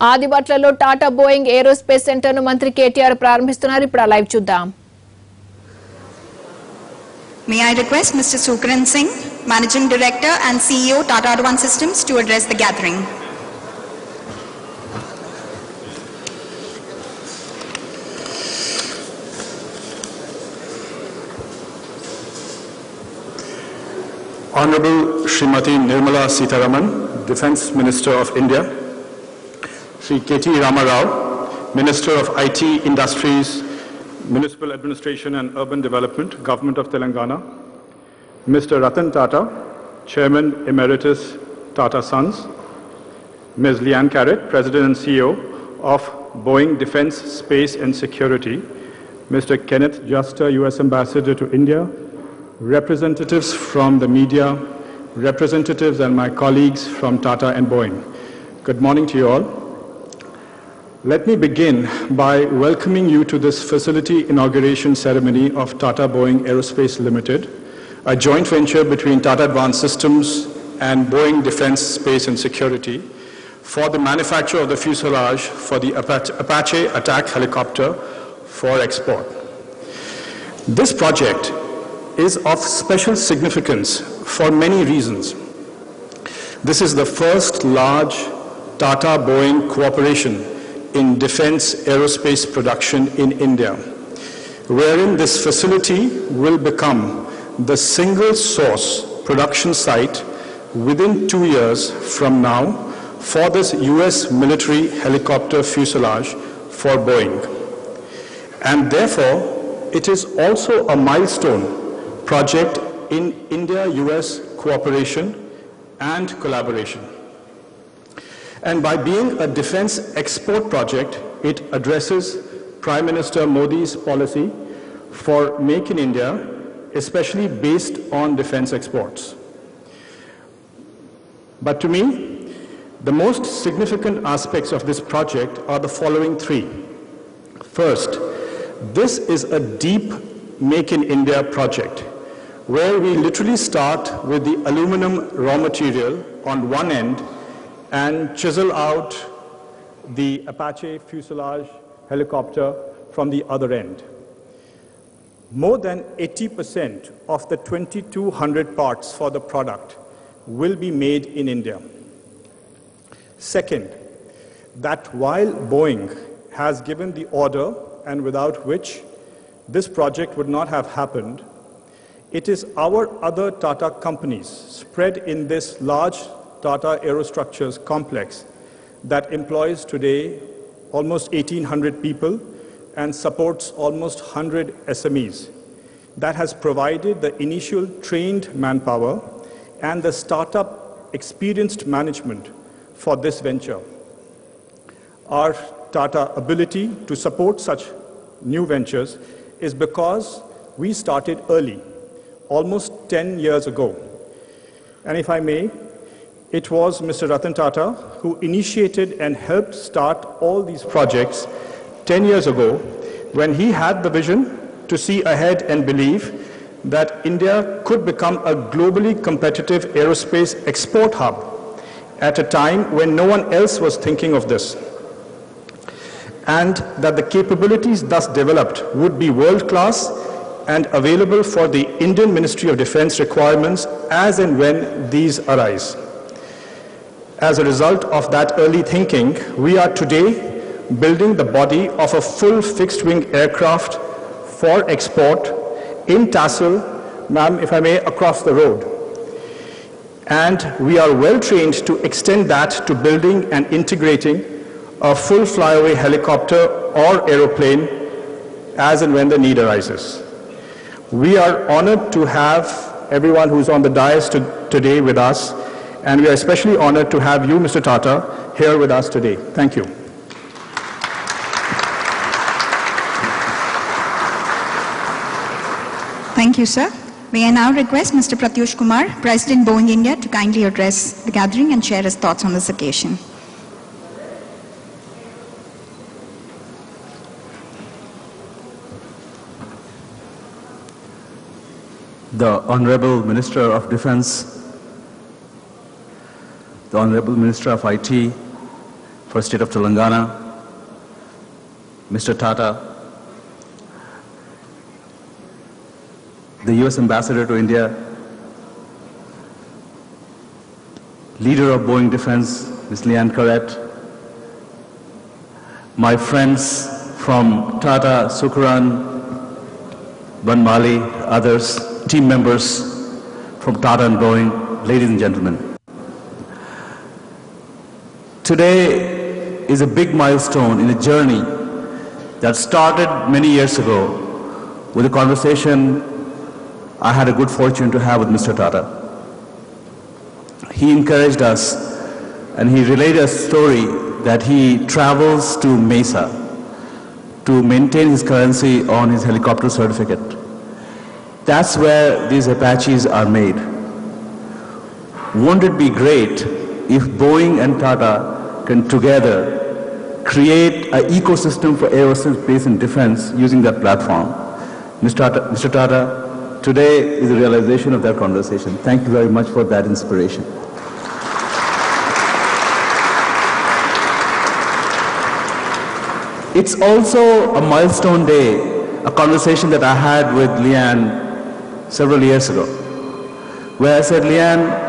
Adhibatla Tata Boeing Aerospace Center nu Mantri KTR ప్రారంభిస్తున్నారు. ఇప్పుడు live చూద్దాం. May I request Mr. Sukran Singh, Managing Director and CEO Tata Advanced Systems, to address the gathering. Honorable Srimati Nirmala Sitharaman, Defence Minister of India, Sri KT Ramarao, Minister of IT, Industries, Municipal Administration and Urban Development, Government of Telangana, Mr. Ratan Tata, Chairman Emeritus Tata Sons, Ms. Liane Carrot, President and CEO of Boeing Defence, Space and Security, Mr. Kenneth Juster, US Ambassador to India, representatives from the media, representatives and my colleagues from Tata and Boeing. Good morning to you all. Let me begin by welcoming you to this facility inauguration ceremony of Tata Boeing Aerospace Limited, a joint venture between Tata Advanced Systems and Boeing Defence, Space and Security for the manufacture of the fuselage for the Apache attack helicopter for export. This project is of special significance for many reasons. This is the first large Tata Boeing cooperation in defense aerospace production in India, wherein this facility will become the single source production site within 2 years from now for this US military helicopter fuselage for Boeing. And therefore, it is also a milestone project in India-US cooperation and collaboration. And by being a defense export project, it addresses Prime Minister Modi's policy for Make in India, especially based on defense exports. But to me, the most significant aspects of this project are the following three. First, this is a deep Make in India project, where we literally start with the aluminum raw material on one end and chisel out the Apache fuselage helicopter from the other end. More than 80% of the 2,200 parts for the product will be made in India. Second, that while Boeing has given the order and without which this project would not have happened, it is our other Tata companies spread in this large Tata Aerostructures complex that employs today almost 1,800 people and supports almost 100 SMEs that has provided the initial trained manpower and the startup experienced management for this venture. Our Tata ability to support such new ventures is because we started early, almost 10 years ago. And if I may, it was Mr. Ratan Tata who initiated and helped start all these projects 10 years ago when he had the vision to see ahead and believe that India could become a globally competitive aerospace export hub at a time when no one else was thinking of this, and that the capabilities thus developed would be world-class and available for the Indian Ministry of Defence requirements as and when these arise. As a result of that early thinking, we are today building the body of a full fixed-wing aircraft for export in tassel, ma'am, if I may, across the road. And we are well trained to extend that to building and integrating a full flyaway helicopter or aeroplane as and when the need arises. We are honored to have everyone who's on the dais today with us, and we are especially honored to have you, Mr. Tata, here with us today. Thank you. Thank you, sir. May I now request Mr. Pratyush Kumar, President Boeing India, to kindly address the gathering and share his thoughts on this occasion. The Honorable Minister of Defence, the Honorable Minister of IT, for State of Telangana, Mr. Tata, the US Ambassador to India, Leader of Boeing Defense, Ms. Leanne Carrett, my friends from Tata, Sukaran, Banmali, others, team members from Tata and Boeing, ladies and gentlemen. Today is a big milestone in a journey that started many years ago with a conversation I had a good fortune to have with Mr. Tata. He encouraged us and he relayed a story that he travels to Mesa to maintain his currency on his helicopter certificate. That's where these Apaches are made. Wouldn't it be great if Boeing and Tata can together create an ecosystem for aerospace and defense using that platform? Mr. Tata, today is a realization of that conversation. Thank you very much for that inspiration. It's also a milestone day, a conversation that I had with Leanne several years ago, where I said, Leanne,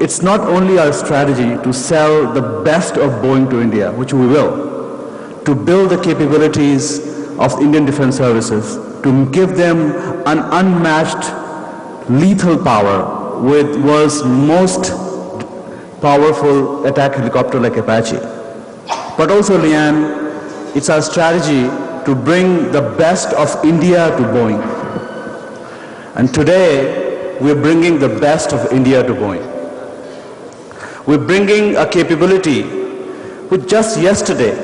it's not only our strategy to sell the best of Boeing to India, which we will, to build the capabilities of Indian Defense Services, to give them an unmatched lethal power with world's most powerful attack helicopter like Apache. But also, Leanne, it's our strategy to bring the best of India to Boeing. And today, we're bringing the best of India to Boeing. We're bringing a capability which just yesterday,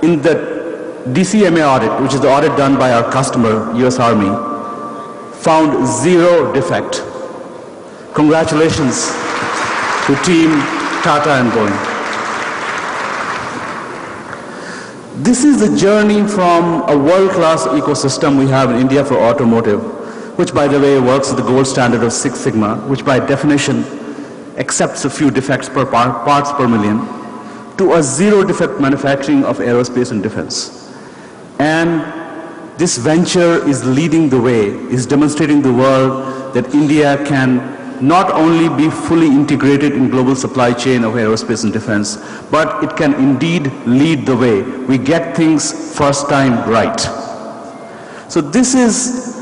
in the DCMA audit, which is the audit done by our customer, US Army, found zero defect. Congratulations to Team Tata and Boeing. This is the journey from a world-class ecosystem we have in India for automotive, which by the way works with the gold standard of Six Sigma, which by definition accepts a few defects per parts per million, to a zero defect manufacturing of aerospace and defense. And this venture is leading the way, is demonstrating the world that India can not only be fully integrated in global supply chain of aerospace and defense, but it can indeed lead the way. We get things first time right. So this is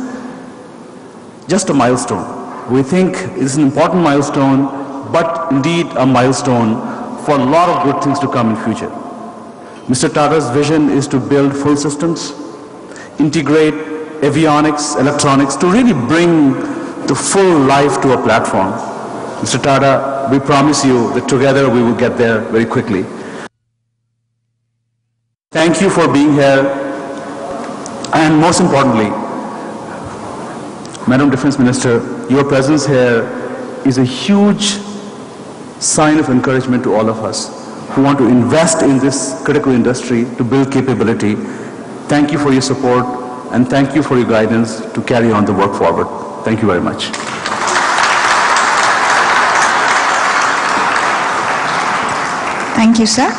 just a milestone. We think it's an important milestone, but indeed a milestone for a lot of good things to come in future. Mr. Tata's vision is to build full systems, integrate avionics, electronics, to really bring the full life to a platform. Mr. Tata, we promise you that together we will get there very quickly. Thank you for being here. And most importantly, Madam Defense Minister, your presence here is a huge sign of encouragement to all of us who want to invest in this critical industry to build capability. Thank you for your support and thank you for your guidance to carry on the work forward. Thank you very much. Thank you, sir.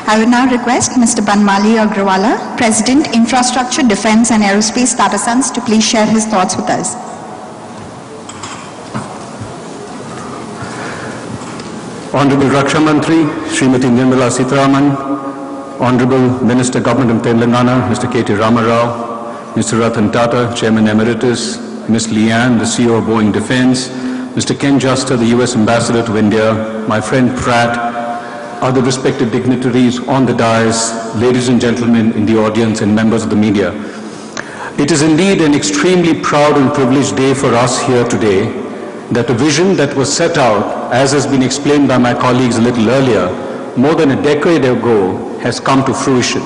I would now request Mr. Banmali Agrawala, President, Infrastructure, Defense and Aerospace, Tata Sons, to please share his thoughts with us. Honorable Raksha Mantri, Srimati Nirmala Sitharaman, Honorable Minister Government of Telangana, Mr. KTR Ramarao, Mr. Ratan Tata, Chairman Emeritus, Ms. Leanne, the CEO of Boeing Defense, Mr. Ken Juster, the US Ambassador to India, my friend Pratt, other respected dignitaries on the dais, ladies and gentlemen in the audience and members of the media. It is indeed an extremely proud and privileged day for us here today that a vision that was set out, as has been explained by my colleagues a little earlier, more than a decade ago, has come to fruition.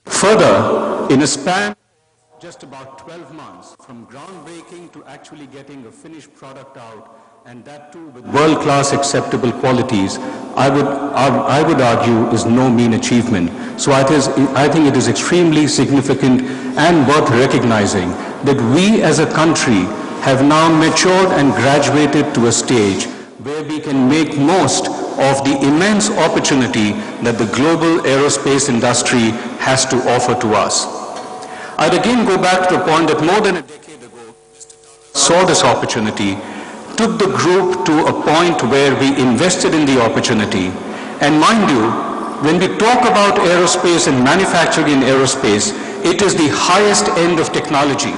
Further, in a span of just about 12 months, from groundbreaking to actually getting a finished product out, and that too with world-class acceptable qualities, I would argue is no mean achievement. So I think it is extremely significant and worth recognizing that we as a country have now matured and graduated to a stage where we can make most of the immense opportunity that the global aerospace industry has to offer to us. I'd again go back to the point that more than a decade ago, saw this opportunity, took the group to a point where we invested in the opportunity. And mind you, when we talk about aerospace and manufacturing in aerospace, it is the highest end of technology.